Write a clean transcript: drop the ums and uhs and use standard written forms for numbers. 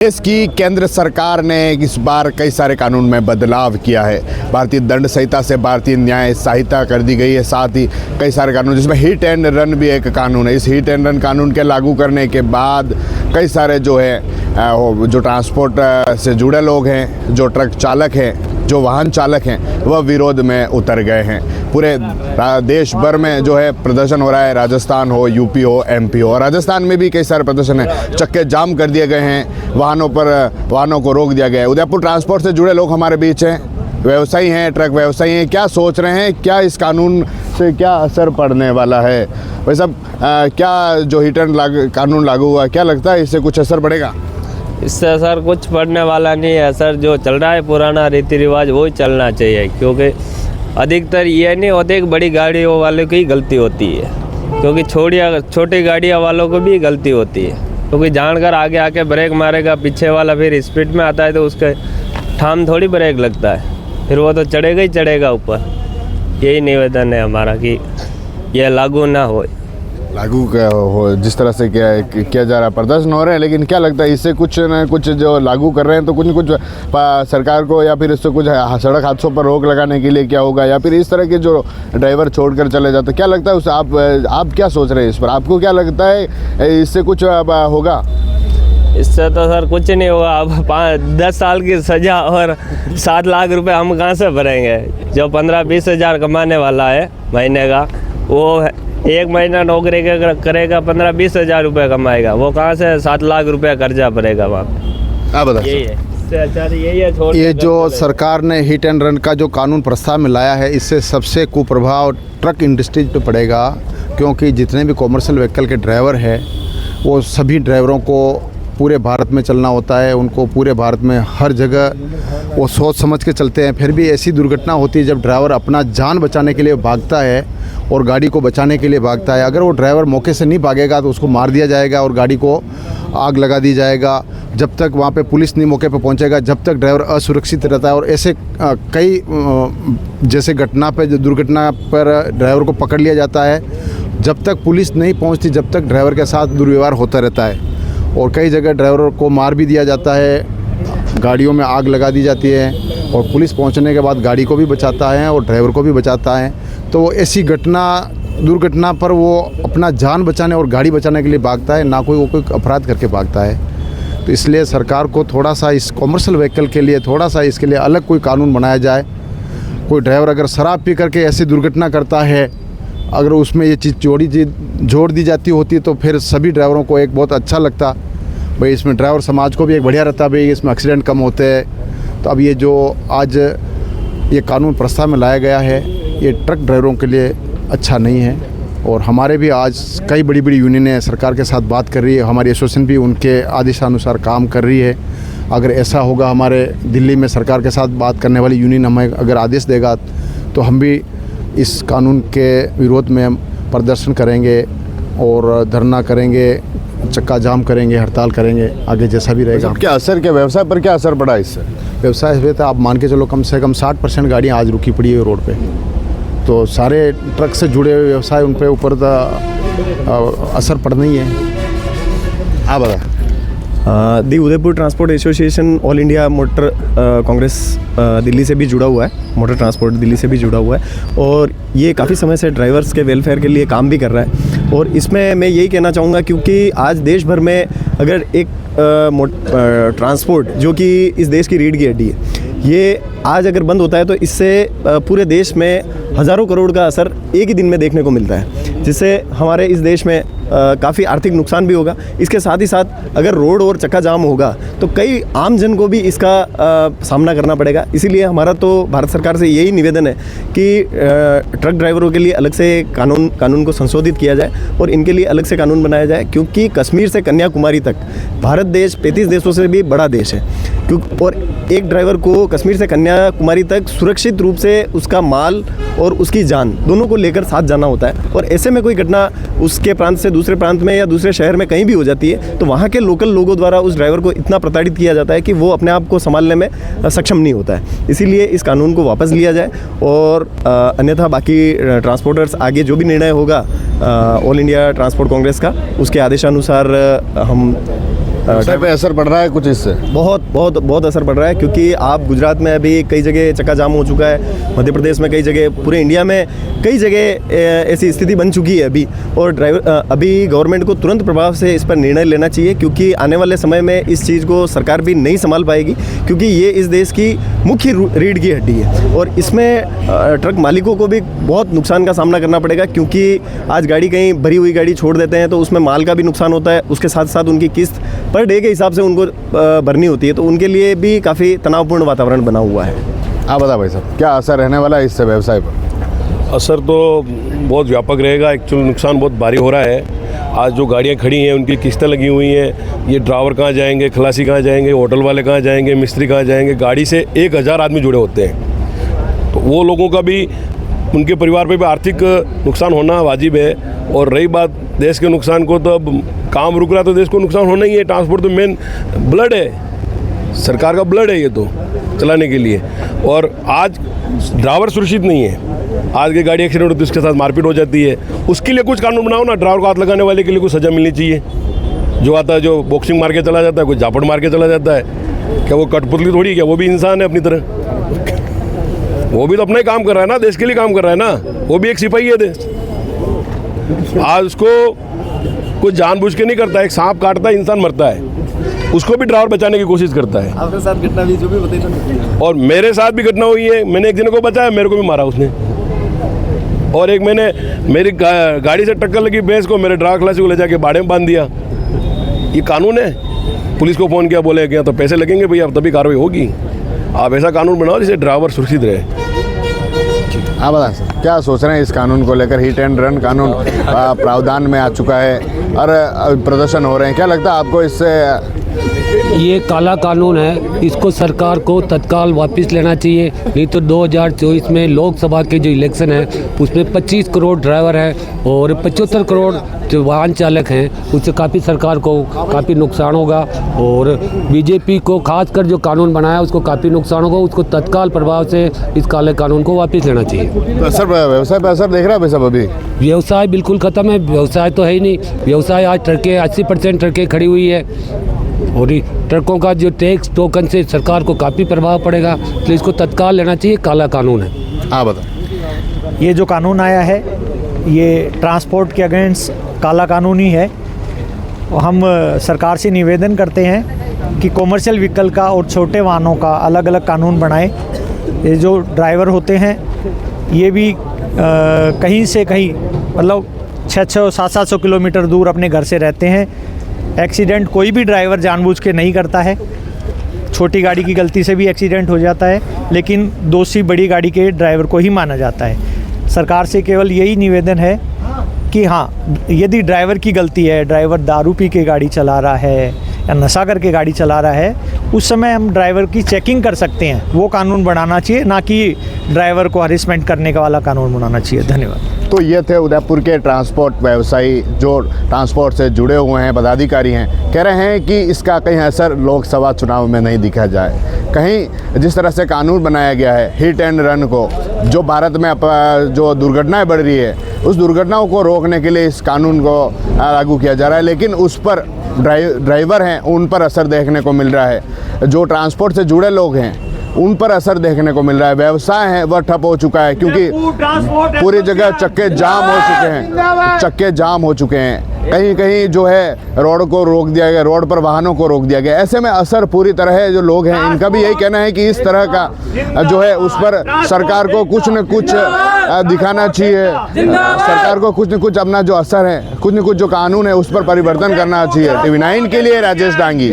देश की केंद्र सरकार ने इस बार कई सारे कानून में बदलाव किया है। भारतीय दंड संहिता से भारतीय न्याय संहिता कर दी गई है। साथ ही कई सारे कानून, जिसमें हिट एंड रन भी एक कानून है। इस हिट एंड रन कानून के लागू करने के बाद कई सारे जो ट्रांसपोर्ट से जुड़े लोग हैं, जो ट्रक चालक हैं, जो वाहन चालक हैं, वह विरोध में उतर गए हैं। पूरे देश भर में प्रदर्शन हो रहा है। राजस्थान हो, यूपी हो, एमपी हो। राजस्थान में भी कई सारे प्रदर्शन हैं। चक्के जाम कर दिए गए हैं, वाहनों को रोक दिया गया है। उदयपुर ट्रांसपोर्ट से जुड़े लोग हमारे बीच हैं, व्यवसायी हैं, ट्रक व्यवसायी हैं। क्या सोच रहे हैं, क्या इस कानून से क्या असर पड़ने वाला है? वैसे सब क्या जो हिट एंड कानून लागू हुआ, क्या लगता है इससे कुछ असर पड़ेगा? इससे सर कुछ पड़ने वाला नहीं है सर। जो चल रहा है पुराना रीति रिवाज वही चलना चाहिए, क्योंकि अधिकतर ये नहीं होते कि बड़ी गाड़ियों वालों की गलती होती है, क्योंकि छोटी गाड़ियों वालों को भी गलती होती है। क्योंकि जानकर आगे आके ब्रेक मारेगा, पीछे वाला फिर स्पीड में आता है तो उसके ठाम थोड़ी ब्रेक लगता है, फिर वो तो चढ़ेगा ही चढ़ेगा ऊपर। यही निवेदन है हमारा कि यह लागू ना हो। लागू हो जिस तरह से किया जा रहा है, प्रदर्शन हो रहे हैं, लेकिन क्या लगता है इससे कुछ न कुछ जो लागू कर रहे हैं तो कुछ न कुछ सरकार को, या फिर इससे कुछ सड़क हादसों पर रोक लगाने के लिए क्या होगा, या फिर इस तरह के जो ड्राइवर छोड़कर चले जाते, क्या लगता है उस आप क्या सोच रहे हैं इस पर? आपको क्या लगता है इससे कुछ होगा? इससे तो सर कुछ नहीं होगा। अब 10 साल की सज़ा और 7 लाख रुपए हम कहाँ से भरेंगे? जो 15-20 हज़ार कमाने वाला है महीने का, वो एक महीना नौकरी करेगा, 15-20 हज़ार रुपये कमाएगा, वो कहाँ से 7 लाख रुपये कर्जा भरेगा वहाँ पे? आप बता। यही है, इससे अच्छा यही है। ये जो सरकार ने हिट एंड रन का जो कानून प्रस्ताव में लाया है, इससे सबसे कुप्रभाव ट्रक इंडस्ट्री पे पड़ेगा, क्योंकि जितने भी कॉमर्शियल व्हीकल के ड्राइवर हैं वो सभी ड्राइवरों को पूरे भारत में चलना होता है। उनको पूरे भारत में हर जगह वो सोच समझ के चलते हैं। फिर भी ऐसी दुर्घटना होती है जब ड्राइवर अपना जान बचाने के लिए भागता है और गाड़ी को बचाने के लिए भागता है। अगर वो ड्राइवर मौके से नहीं भागेगा तो उसको मार दिया जाएगा और गाड़ी को आग लगा दी जाएगा। जब तक वहाँ पे पुलिस नहीं मौके पे पहुँचेगा, जब तक ड्राइवर असुरक्षित रहता है। और ऐसे कई जैसे दुर्घटना पर ड्राइवर को पकड़ लिया जाता है, जब तक पुलिस नहीं पहुँचती, जब तक ड्राइवर के साथ दुर्व्यवहार होता रहता है। और कई जगह ड्राइवर को मार भी दिया जाता है, गाड़ियों में आग लगा दी जाती है, और पुलिस पहुंचने के बाद गाड़ी को भी बचाता है और ड्राइवर को भी बचाता है। तो ऐसी दुर्घटना पर वो अपना जान बचाने और गाड़ी बचाने के लिए भागता है, ना कोई अपराध करके भागता है। तो इसलिए सरकार को थोड़ा सा इस कॉमर्शियल व्हीकल के लिए थोड़ा सा इसके लिए अलग कोई कानून बनाया जाए। कोई ड्राइवर अगर शराब पी करके ऐसी दुर्घटना करता है, अगर उसमें ये चीज़ जोड़ दी जाती होती तो फिर सभी ड्राइवरों को एक बहुत अच्छा लगता। भाई इसमें ड्राइवर समाज को भी एक बढ़िया रहता, भाई इसमें एक्सीडेंट कम होते हैं। तो अब ये जो आज ये कानून प्रस्ताव में लाया गया है, ये ट्रक ड्राइवरों के लिए अच्छा नहीं है। और हमारे भी आज कई बड़ी बड़ी यूनियनें सरकार के साथ बात कर रही है, हमारी एसोसिएशन भी उनके आदेशानुसार काम कर रही है। अगर ऐसा होगा, हमारे दिल्ली में सरकार के साथ बात करने वाली यूनियन हमें अगर आदेश देगा तो हम भी इस कानून के विरोध में प्रदर्शन करेंगे और धरना करेंगे, चक्का जाम करेंगे, हड़ताल करेंगे, आगे जैसा भी रहेगा। क्या असर, क्या व्यवसाय पर क्या असर पड़ा इससे? व्यवसाय पे तो आप मान के चलो कम से कम 60% गाड़ियाँ आज रुकी पड़ी है रोड पे। तो सारे ट्रक से जुड़े हुए व्यवसाय उन पे ऊपर तो असर पड़ना ही है। आप बता। The Udaipur transport association all India motor Congress Delhi से भी जुड़ा हुआ है, मोटर ट्रांसपोर्ट दिल्ली से भी जुड़ा हुआ है, और ये काफ़ी समय से ड्राइवर्स के वेलफेयर के लिए काम भी कर रहा है। और इसमें मैं यही कहना चाहूँगा, क्योंकि आज देश भर में अगर एक ट्रांसपोर्ट जो कि इस देश की रीढ़ की हड्डी है, ये आज अगर बंद होता है तो इससे पूरे देश में हज़ारों करोड़ का असर एक ही दिन में देखने को मिलता है, जिससे हमारे इस देश में काफ़ी आर्थिक नुकसान भी होगा। इसके साथ ही साथ अगर रोड और चक्का जाम होगा तो कई आम जन को भी इसका सामना करना पड़ेगा। इसीलिए हमारा तो भारत सरकार से यही निवेदन है कि ट्रक ड्राइवरों के लिए अलग से कानून को संशोधित किया जाए और इनके लिए अलग से कानून बनाया जाए, क्योंकि कश्मीर से कन्याकुमारी तक भारत देश 35 देशों से भी बड़ा देश है। और एक ड्राइवर को कश्मीर से कन्याकुमारी तक सुरक्षित रूप से उसका माल और उसकी जान दोनों को लेकर साथ जाना होता है। और ऐसे में कोई घटना उसके प्रांत से दूसरे प्रांत में या दूसरे शहर में कहीं भी हो जाती है तो वहाँ के लोकल लोगों द्वारा उस ड्राइवर को इतना प्रताड़ित किया जाता है कि वो अपने आप को संभालने में सक्षम नहीं होता है। इसीलिए इस कानून को वापस लिया जाए और अन्यथा बाकी ट्रांसपोर्टर्स आगे जो भी निर्णय होगा ऑल इंडिया ट्रांसपोर्ट कांग्रेस का, उसके आदेशानुसार हम व्यवसाय पे असर पड़ रहा है कुछ इससे? बहुत बहुत बहुत असर पड़ रहा है, क्योंकि आप गुजरात में अभी कई जगह चक्का जाम हो चुका है, मध्य प्रदेश में कई जगह, पूरे इंडिया में कई जगह ऐसी स्थिति बन चुकी है अभी। और अभी गवर्नमेंट को तुरंत प्रभाव से इस पर निर्णय लेना चाहिए, क्योंकि आने वाले समय में इस चीज़ को सरकार भी नहीं संभाल पाएगी, क्योंकि ये इस देश की मुख्य रीढ़ की हड्डी है। और इसमें ट्रक मालिकों को भी बहुत नुकसान का सामना करना पड़ेगा, क्योंकि आज गाड़ी कहीं भरी हुई गाड़ी छोड़ देते हैं तो उसमें माल का भी नुकसान होता है, उसके साथ साथ उनकी किस्त पर डे के हिसाब से उनको भरनी होती है, तो उनके लिए भी काफ़ी तनावपूर्ण वातावरण बना हुआ है। आप बता भाई साहब, क्या असर रहने वाला है इससे व्यवसाय पर? असर तो बहुत व्यापक रहेगा। एक्चुअल नुकसान बहुत भारी हो रहा है। आज जो गाड़ियाँ खड़ी हैं उनकी किस्तें लगी हुई हैं, ये ड्राइवर कहाँ जाएंगे, खलासी कहाँ जाएंगे, होटल वाले कहाँ जाएंगे, मिस्त्री कहाँ जाएंगे। गाड़ी से 1000 आदमी जुड़े होते हैं, तो वो लोगों का भी, उनके परिवार पे भी आर्थिक नुकसान होना वाजिब है। और रही बात देश के नुकसान को, तो अब काम रुक रहा तो देश को नुकसान होना ही है। ट्रांसपोर्ट तो मेन ब्लड है, सरकार का ब्लड है ये तो चलाने के लिए। और आज ड्राइवर सुरक्षित नहीं है। आज की गाड़ी एक्सीडेंट होती है, उसके साथ मारपीट हो जाती है। उसके लिए कुछ कानून बनाओ ना, ड्राइवर को हाथ लगाने वाले के लिए कुछ सज़ा मिलनी चाहिए। जो आता है, जो बॉक्सिंग मार के चला जाता है, कोई झापड़ मार के चला जाता है, क्या वो कठपुतली थोड़ी, क्या वो भी इंसान है अपनी तरह? वो भी तो अपना ही काम कर रहा है ना, देश के लिए काम कर रहा है ना, वो भी एक सिपाही है देश। आज उसको कुछ जानबूझ के नहीं करता, एक सांप काटता है, इंसान मरता है, उसको भी ड्राइवर बचाने की कोशिश करता है। आपके साथ घटना भी जो भी बताइए। और मेरे साथ भी घटना हुई है, मैंने एक दिन को बचाया, मेरे को भी मारा उसने। और एक मैंने मेरी गाड़ी से टक्कर लगी भैंस को, मेरे ड्राइवर खलासी को ले जाके बाड़े में बांध दिया। ये कानून है? पुलिस को फ़ोन किया, बोले क्या तो पैसे लगेंगे भैया, अब तभी कार्रवाई होगी। आप ऐसा कानून बनाओ जिससे ड्राइवर सुरक्षित रहे। हाँ बता सर, क्या सोच रहे हैं इस कानून को लेकर? हिट एंड रन कानून प्रावधान में आ चुका है और प्रदर्शन हो रहे हैं, क्या लगता है आपको इससे? ये काला कानून है, इसको सरकार को तत्काल वापस लेना चाहिए। नहीं तो 2024 में लोकसभा के जो इलेक्शन है उसमें 25 करोड़ ड्राइवर हैं और 75 करोड़ जो वाहन चालक हैं, उससे काफ़ी सरकार को काफ़ी नुकसान होगा। और बीजेपी को खासकर जो कानून बनाया उसको काफ़ी नुकसान होगा। उसको तत्काल प्रभाव से इस काले कानून को वापस लेना चाहिए। तो असर व्यवसाय पर असर देख रहा है भाई साहब? अभी व्यवसाय बिल्कुल ख़त्म है, व्यवसाय तो है ही नहीं। व्यवसाय आज ट्रकें 80% ट्रकें खड़ी हुई है और ट्रकों का जो टैक्स टोकन से सरकार को काफ़ी प्रभाव पड़ेगा, तो इसको तत्काल लेना चाहिए। काला कानून है। हाँ बता। ये जो कानून आया है ये ट्रांसपोर्ट के अगेंस्ट काला कानून ही है। हम सरकार से निवेदन करते हैं कि कॉमर्शियल व्हीकल का और छोटे वाहनों का अलग अलग कानून बनाएं। ये जो ड्राइवर होते हैं ये भी कहीं से कहीं मतलब 600-700 किलोमीटर दूर अपने घर से रहते हैं। एक्सीडेंट कोई भी ड्राइवर जानबूझ के नहीं करता है, छोटी गाड़ी की गलती से भी एक्सीडेंट हो जाता है, लेकिन दोषी बड़ी गाड़ी के ड्राइवर को ही माना जाता है। सरकार से केवल यही निवेदन है कि हाँ, यदि ड्राइवर की गलती है, ड्राइवर दारू पी के गाड़ी चला रहा है या नशा करके गाड़ी चला रहा है, उस समय हम ड्राइवर की चेकिंग कर सकते हैं। वो कानून बनाना चाहिए, ना कि ड्राइवर को हरेसमेंट करने का वाला कानून बनाना चाहिए। धन्यवाद। तो ये थे उदयपुर के ट्रांसपोर्ट व्यवसायी जो ट्रांसपोर्ट से जुड़े हुए हैं, पदाधिकारी हैं। कह रहे हैं कि इसका कहीं असर लोकसभा चुनाव में नहीं दिखा जाए। कहीं जिस तरह से कानून बनाया गया है हिट एंड रन को, जो भारत में जो दुर्घटनाएं बढ़ रही है, उस दुर्घटनाओं को रोकने के लिए इस कानून को लागू किया जा रहा है, लेकिन उस पर ड्राइवर हैं उन पर असर देखने को मिल रहा है। जो ट्रांसपोर्ट से जुड़े लोग हैं उन पर असर देखने को मिल रहा है। व्यवसाय है वह ठप हो चुका है, क्योंकि पूरी जगह चक्के जाम हो चुके हैं। चक्के जाम हो चुके हैं, कहीं कहीं जो है रोड को रोक दिया गया, रोड पर वाहनों को रोक दिया गया। ऐसे में असर पूरी तरह है। जो लोग हैं इनका भी यही कहना है कि इस तरह का जो है उस पर सरकार को कुछ न कुछ दिखाना चाहिए। सरकार को कुछ न कुछ अपना जो असर है, कुछ न कुछ जो कानून है उस पर परिवर्तन करना चाहिए। TV9 के लिए राजेश डांगी।